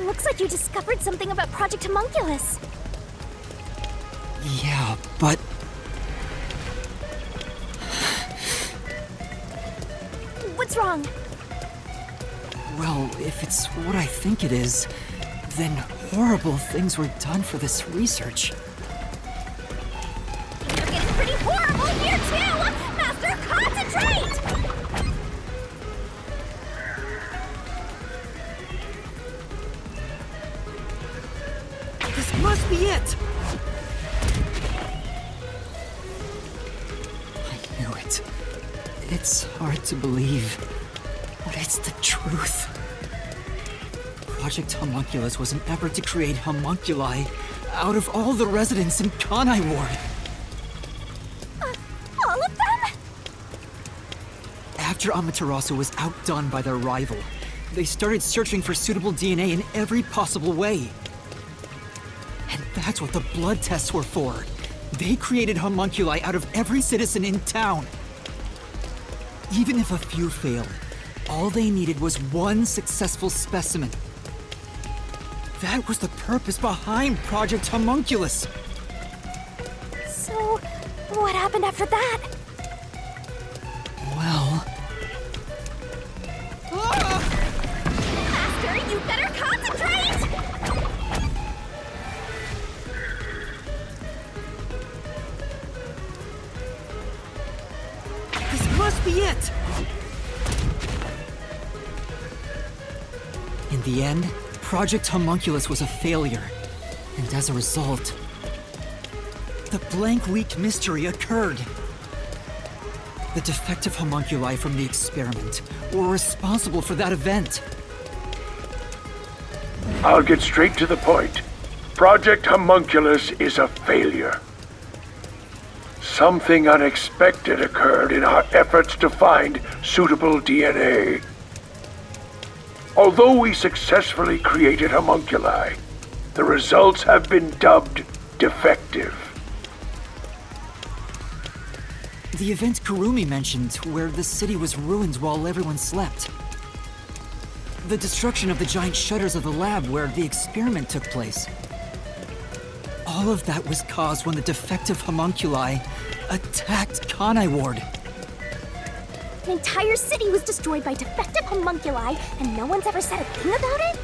Looks like you discovered something about Project Homunculus. Yeah, but... What's wrong? Well, if it's what I think it is, then horrible things were done for this research. Things are getting pretty horrible here too! Master, concentrate! This must be it! I knew it. It's hard to believe, but it's the truth. Project Homunculus was an effort to create homunculi out of all the residents in Kanai Ward. All of them? After Amaterasu was outdone by their rival, they started searching for suitable DNA in every possible way. And that's what the blood tests were for. They created homunculi out of every citizen in town. Even if a few failed, all they needed was one successful specimen. That was the purpose behind Project Homunculus. So, what happened after that? Well... Master, you better concentrate! This must be it! In the end, Project Homunculus was a failure, and as a result, the blank week mystery occurred. The defective homunculi from the experiment were responsible for that event. I'll get straight to the point. Project Homunculus is a failure. Something unexpected occurred in our efforts to find suitable DNA. Although we successfully created homunculi, the results have been dubbed defective. The event Kurumi mentioned, where the city was ruined while everyone slept. The destruction of the giant shutters of the lab where the experiment took place. All of that was caused when the defective homunculi attacked Kanai Ward. An entire city was destroyed by defective homunculi, and no one's ever said a thing about it?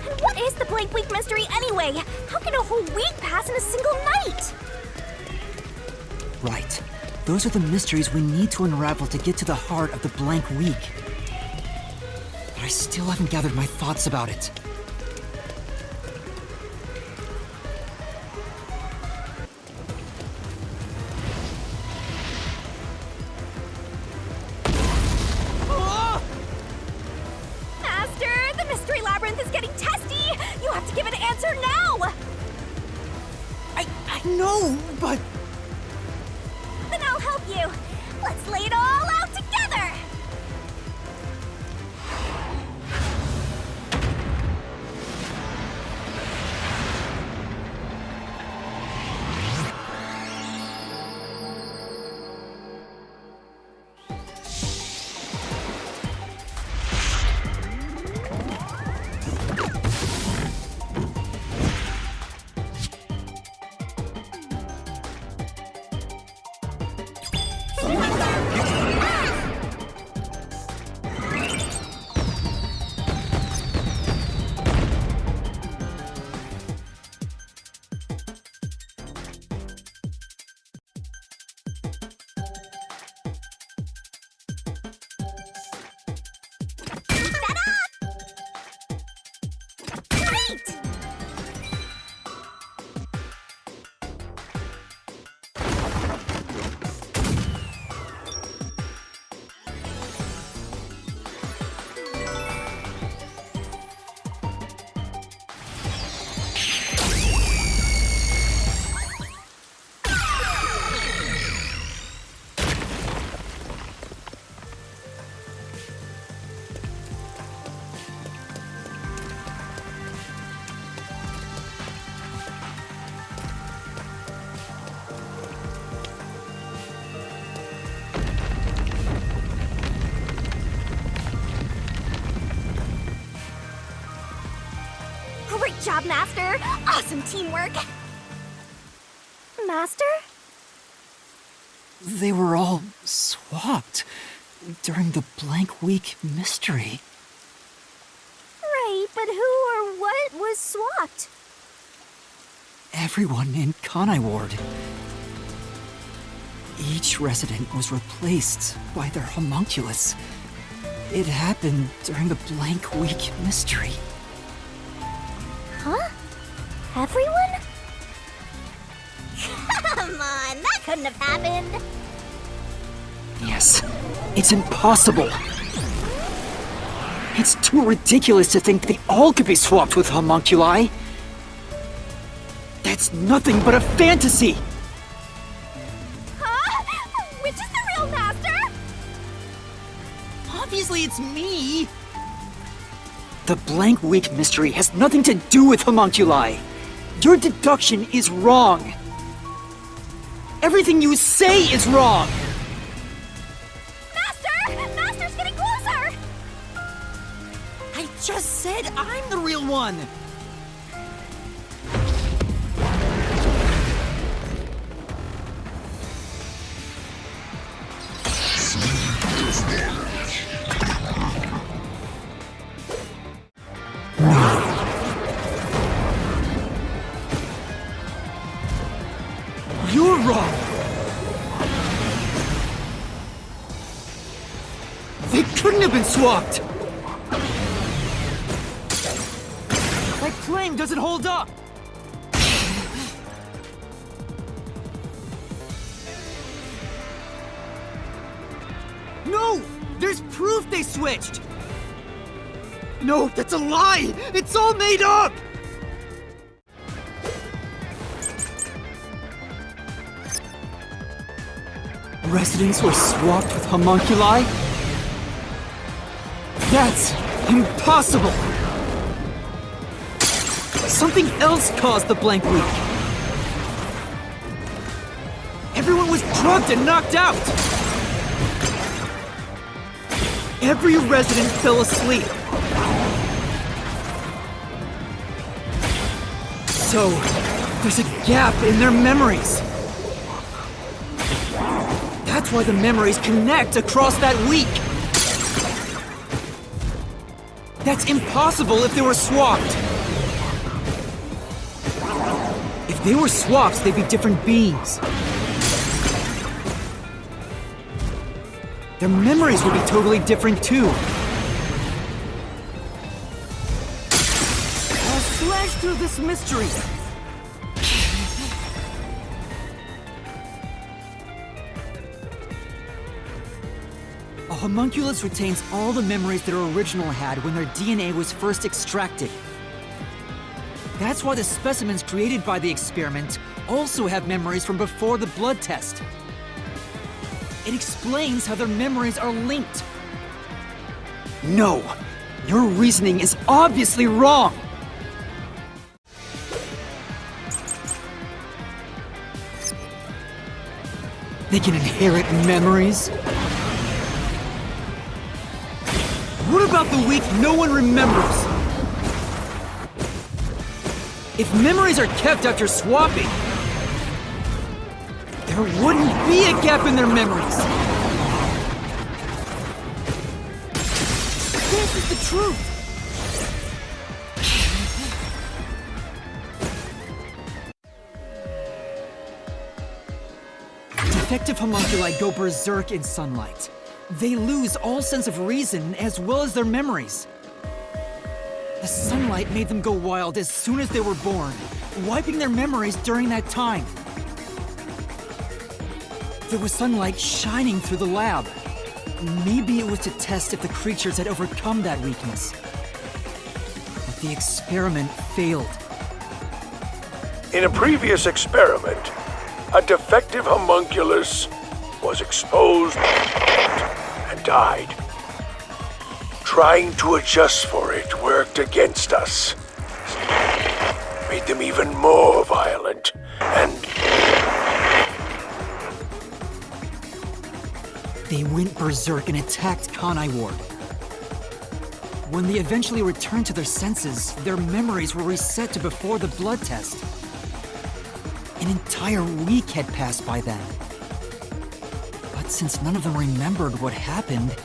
And what is the blank week mystery anyway? How can a whole week pass in a single night? Right. Those are the mysteries we need to unravel to get to the heart of the blank week. But I still haven't gathered my thoughts about it. Master, the mystery labyrinth is getting testy! You have to give an answer now! I know, but... Then I'll help you. Let's lay it all out together! job, Master! Awesome teamwork! Master? They were all swapped during the blank week mystery. Right, but who or what was swapped? Everyone in Kanai Ward. Each resident was replaced by their homunculus. It happened during the blank week mystery. Huh? Everyone? Come on, that couldn't have happened! Yes, it's impossible. It's too ridiculous to think they all could be swapped with homunculi. That's nothing but a fantasy! Huh? Which is the real Master? Obviously it's me! The blank week mystery has nothing to do with homunculi. Your deduction is wrong. Everything you say is wrong! Master! Master's getting closer! I just said I'm the real one! You're wrong! They couldn't have been swapped! My claim doesn't hold up! No! There's proof they switched! No, that's a lie! It's all made up! Residents were swapped with homunculi? That's impossible! Something else caused the blank week. Everyone was drugged and knocked out! Every resident fell asleep. So, there's a gap in their memories. That's why the memories connect across that week. That's impossible if they were swapped. If they were swaps, they'd be different beings. Their memories would be totally different too. I'll slash through this mystery. A homunculus retains all the memories their original had when their DNA was first extracted. That's why the specimens created by the experiment also have memories from before the blood test. It explains how their memories are linked. No, your reasoning is obviously wrong. They can inherit memories? What about the week no one remembers? If memories are kept after swapping, there wouldn't be a gap in their memories. This is the truth. Defective homunculi go berserk in sunlight. They lose all sense of reason as well as their memories. The sunlight made them go wild as soon as they were born, wiping their memories during that time. There was sunlight shining through the lab. Maybe it was to test if the creatures had overcome that weakness. But the experiment failed. In a previous experiment, a defective homunculus was exposed and died. Trying to adjust for it worked against us. Made them even more violent, and They went berserk and attacked Kanai Ward. When they eventually returned to their senses, their memories were reset to before the blood test. An entire week had passed by then. But since none of them remembered what happened,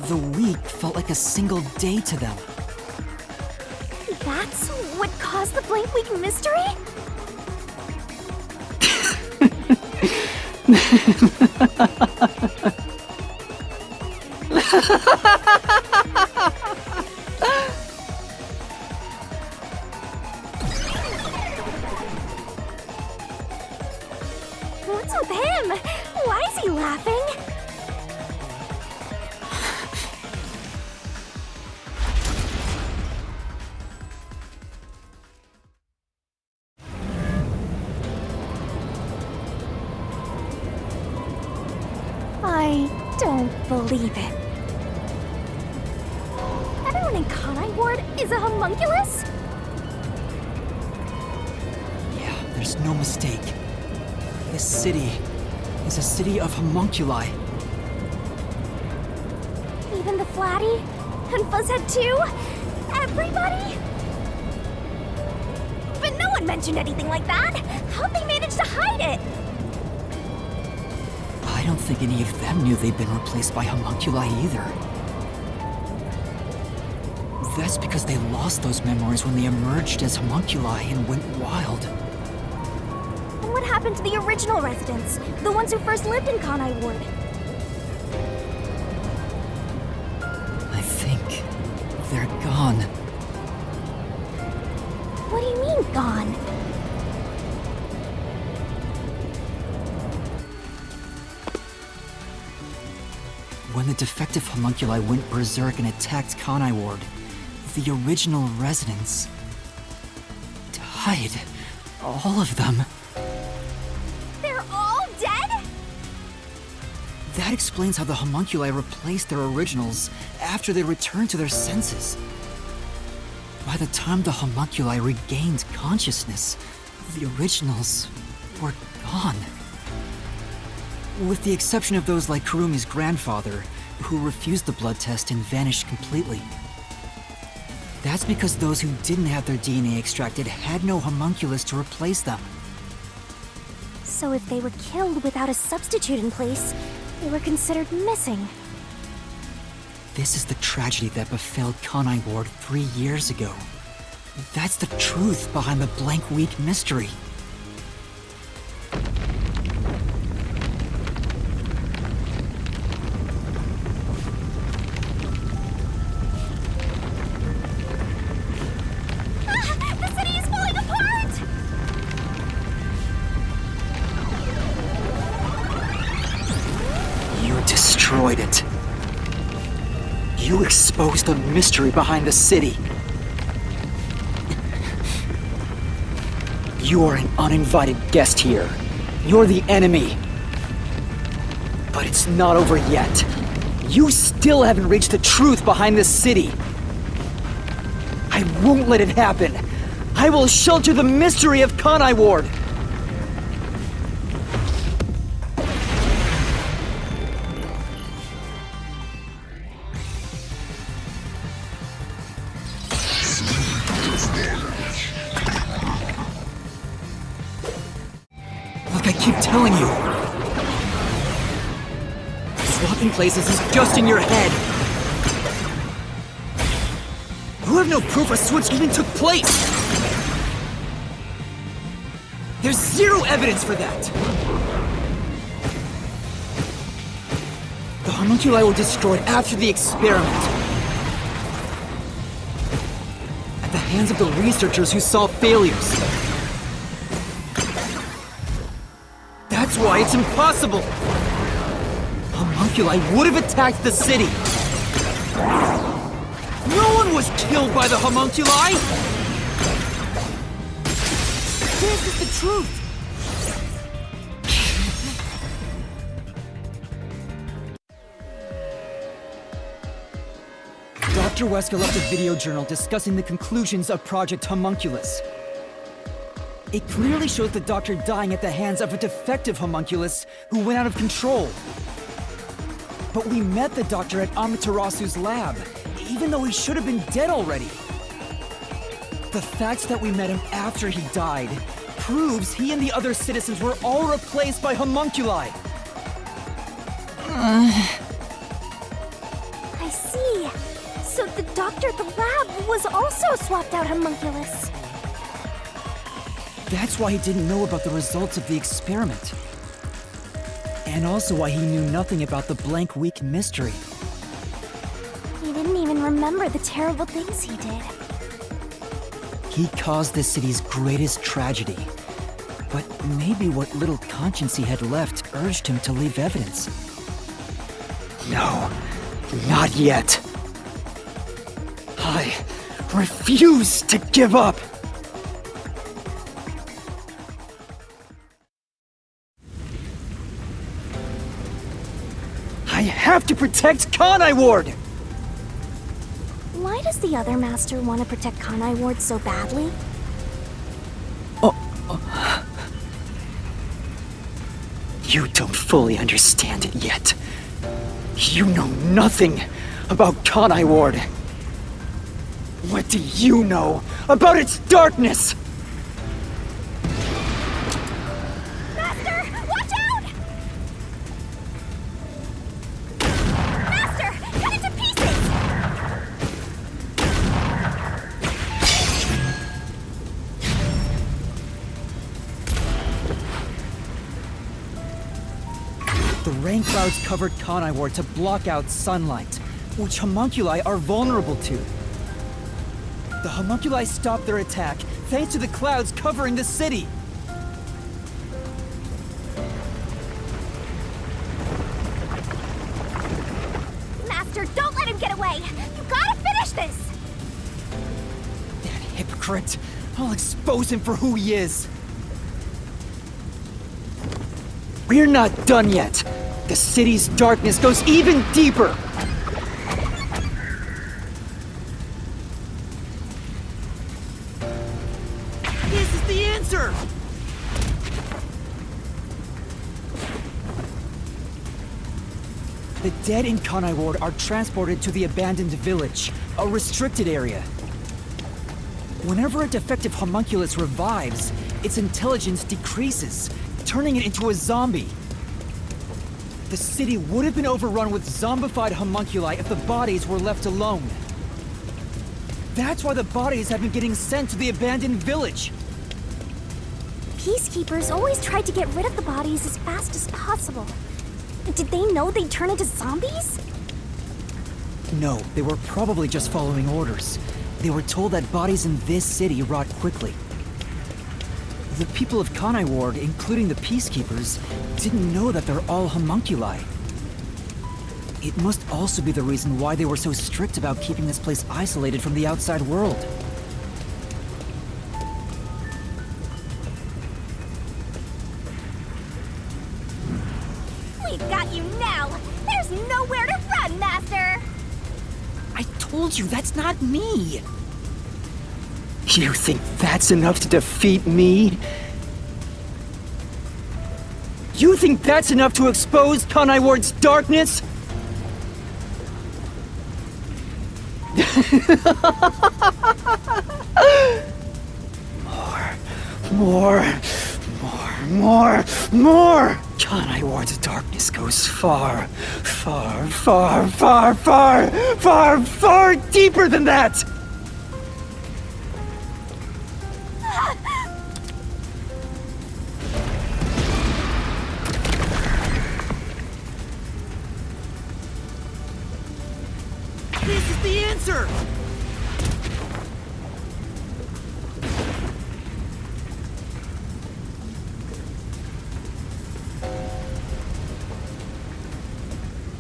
the week felt like a single day to them. That's what caused the blank week mystery? What's with him? Why is he laughing? I don't believe it. Everyone in Kanai Ward is a homunculus? Yeah, there's no mistake. This city is a city of homunculi. Even the Flatty? And Fuzzhead too? Everybody? But no one mentioned anything like that! How'd they manage to hide it? I don't think any of them knew they'd been replaced by homunculi either. That's because they lost those memories when they emerged as homunculi and went wild. And what happened to the original residents? The ones who first lived in Kanai Ward? I think they're gone. What do you mean, gone? When the defective homunculi went berserk and attacked Kanai Ward, the original residents died. All of them. They're all dead? That explains how the homunculi replaced their originals after they returned to their senses. By the time the homunculi regained consciousness, the originals were gone. With the exception of those like Kurumi's grandfather, who refused the blood test and vanished completely. That's because those who didn't have their DNA extracted had no homunculus to replace them. So if they were killed without a substitute in place, they were considered missing. This is the tragedy that befell Kanai Ward 3 years ago. That's the truth behind the blank week mystery. The city is falling apart! You destroyed it. You exposed the mystery behind the city. You are an uninvited guest here. You're the enemy. But it's not over yet. You still haven't reached the truth behind this city. I won't let it happen. I will shelter the mystery of Kanai Ward. Look, I keep telling you. Swapping places is just in your head. You have no proof a switch even took place. There's zero evidence for that. The homunculi were destroyed after the experiment. At the hands of the researchers who saw failures. That's why it's impossible! Homunculi would have attacked the city! No one was killed by the homunculi! This is the truth! Dr. Wesker left a video journal discussing the conclusions of Project Homunculus. It clearly shows the doctor dying at the hands of a defective homunculus who went out of control. But we met the doctor at Amaterasu's lab. even though he should have been dead already. The fact that we met him after he died proves he and the other citizens were all replaced by homunculi. I see. So the doctor at the lab was also swapped out homunculus. That's why he didn't know about the results of the experiment. And also why he knew nothing about the blank week mystery. He didn't even remember the terrible things he did. He caused the city's greatest tragedy. But maybe what little conscience he had left urged him to leave evidence. No, not yet. I refuse to give up! I have to protect Kanai Ward! Why does the other master want to protect Kanai Ward so badly? You don't fully understand it yet. You know nothing about Kanai Ward. What do you know about its darkness? Master, watch out! Master, cut it to pieces! The rain clouds covered Kanai Ward to block out sunlight, which homunculi are vulnerable to. The homunculi stopped their attack thanks to the clouds covering the city. Master, don't let him get away! You gotta finish this! That hypocrite! I'll expose him for who he is! We're not done yet! The city's darkness goes even deeper! This is the answer! The dead in Kanai Ward are transported to the abandoned village, a restricted area. Whenever a defective homunculus revives, its intelligence decreases, turning it into a zombie. The city would have been overrun with zombified homunculi if the bodies were left alone. That's why the bodies have been getting sent to the abandoned village. Peacekeepers always tried to get rid of the bodies as fast as possible. Did they know they'd turn into zombies? No, they were probably just following orders. They were told that bodies in this city rot quickly. The people of Kanai Ward, including the Peacekeepers, didn't know that they're all homunculi. It must also be the reason why they were so strict about keeping this place isolated from the outside world. We've got you now! There's nowhere to run, Master! I told you, that's not me! You think that's enough to defeat me? You think that's enough to expose Kanai Ward's darkness? More! Kanai Ward's darkness goes far deeper than that! This is the answer!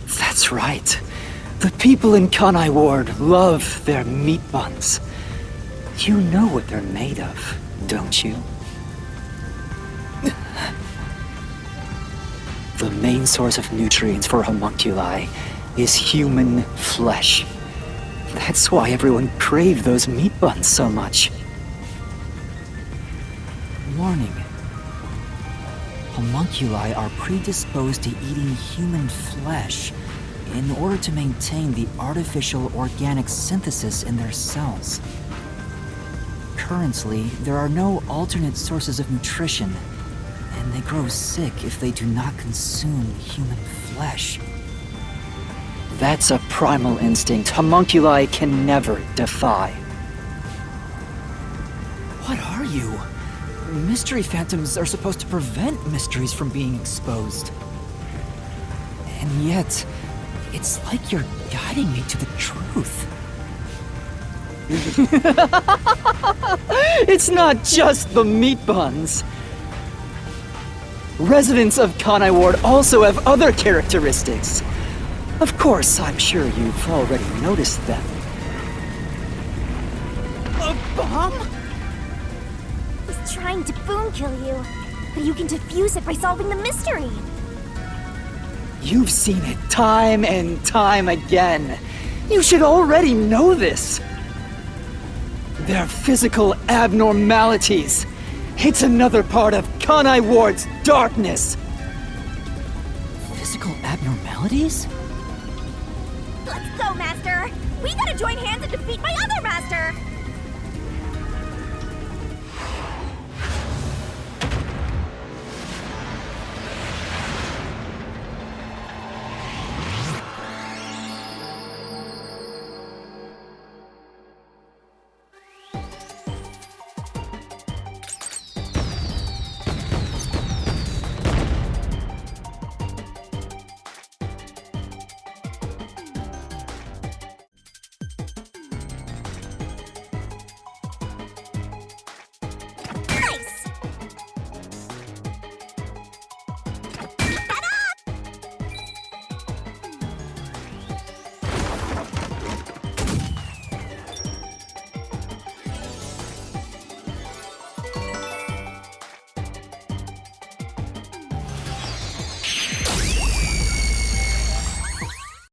That's right. The people in Kanai Ward love their meat buns. You know what they're made of, don't you? The main source of nutrients for homunculi is human flesh. That's why everyone craved those meat buns so much. Warning. Homunculi are predisposed to eating human flesh in order to maintain the artificial organic synthesis in their cells. Currently, there are no alternate sources of nutrition, and they grow sick if they do not consume human flesh. That's a primal instinct homunculi can never defy. What are you? Mystery phantoms are supposed to prevent mysteries from being exposed. And yet, it's like you're guiding me to the truth. It's not just the meat buns. Residents of Kanai Ward also have other characteristics. Of course, I'm sure you've already noticed them. A bomb? He's trying to boom kill you, but you can defuse it by solving the mystery. You've seen it time and time again. You should already know this. They're physical abnormalities. It's another part of Kanai Ward's darkness. Physical abnormalities? Let's go, Master! We gotta join hands and defeat my other Master!